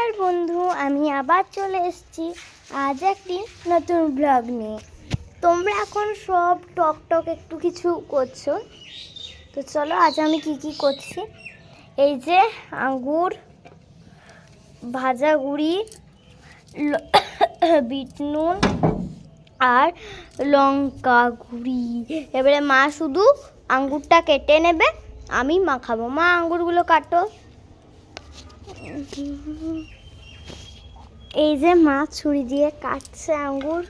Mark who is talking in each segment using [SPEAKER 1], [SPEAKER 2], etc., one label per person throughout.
[SPEAKER 1] নমস্কার বন্ধু, আমি আবার চলে এসেছি আজ একটি নতুন ব্লগ নিয়ে। তোমরা এখন সব টক টক একটু কিছু করছো, তো চলো আজ আমি কি করছি। এই যে আঙ্গুর, ভাজা গুড়ি, বিট নুন আর লঙ্কা গুঁড়ি। এবারে মা শুধু আঙ্গুরটা কেটে নেবে, আমি মাখাবো। মা আঙ্গুরগুলো কাটো। এই যে মা ছুরি দিয়ে কাটছে আঙ্গুর।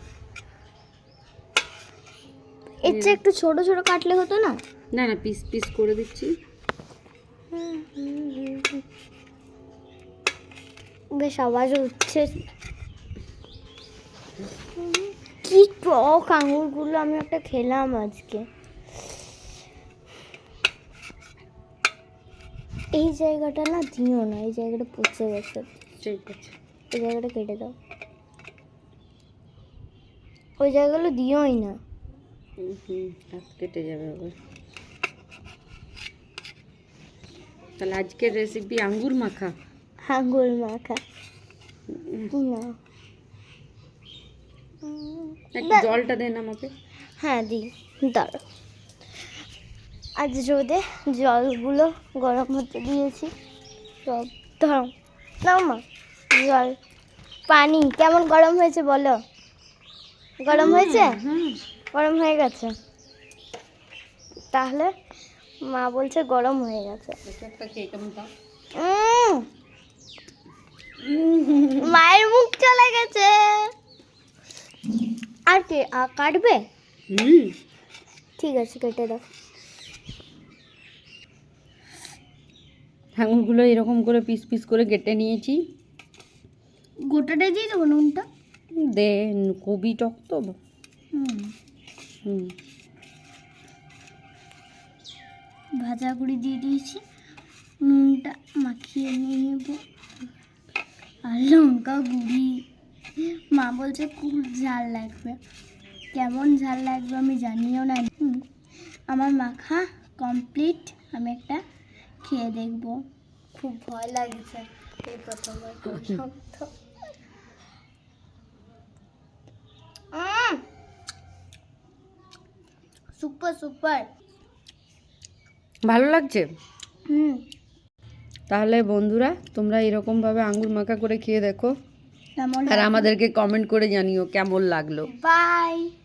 [SPEAKER 1] এর চেয়ে একটু ছোট ছোট কাটলে হতো না?
[SPEAKER 2] না না, পিস পিস করে দিচ্ছি।
[SPEAKER 1] বেশ আওয়াজ হচ্ছে। কি টক আঙ্গুরগুলো, আমি একটা খেলাম আজকে। এই জায়গাটা না দিও না, এই জায়গাটা পচে গেছে।
[SPEAKER 2] ঠিক আছে,
[SPEAKER 1] এই জায়গাটা কেটে দাও, ওই জায়গাগুলো দিওই না।
[SPEAKER 2] হাত কেটে যাবে আবার। তাহলে আজকের রেসিপি আঙ্গুর মাখা।
[SPEAKER 1] আঙ্গুর মাখা না,
[SPEAKER 2] একটু জলটা দেন আমাকে।
[SPEAKER 1] হ্যাঁ দিই, দাঁড়ো। আজ রোদে জলগুলো গরম হতে দিয়েছি সব। ধরো নাও মা, জল পানি কেমন গরম হয়েছে বলো? গরম হয়েছে? গরম হয়ে গেছে? তাহলে মা বলছে গরম হয়ে গেছে।
[SPEAKER 2] একটা খেয়ে কেমন দাও।
[SPEAKER 1] মায়ের মুখ চলে গেছে। আর কে কাটবে? ঠিক আছে, কেটে দাও।
[SPEAKER 2] আঙুরগুলো এরকম করে পিস পিস করে কেটে নিয়েছি।
[SPEAKER 1] গোটাটাই দিয়ে দেবো নুনটা?
[SPEAKER 2] দেন, খুবই টক তো।
[SPEAKER 1] ভাজা গুঁড়ি দিয়ে দিয়েছি, নুনটা মাখিয়ে নিয়ে নেব, আর লঙ্কা গুঁড়ি। মা বলছে খুব ঝাল লাগবে, কেমন ঝাল লাগবে আমি জানিও না। আমার মাখা কমপ্লিট, আমি একটা খেয়ে দেখব। খুব ভয় লাগছে এই প্রথমবার শক্ত। সুপার সুপার,
[SPEAKER 2] ভালো লাগছে।
[SPEAKER 1] হুম।
[SPEAKER 2] তাহলে বন্ধুরা, তোমরা এরকমভাবে আঙ্গুর মাখা করে খেয়ে দেখো,
[SPEAKER 1] কেমন
[SPEAKER 2] আর আমাদেরকে কমেন্ট করে জানিও কেমন লাগলো।
[SPEAKER 1] বাই।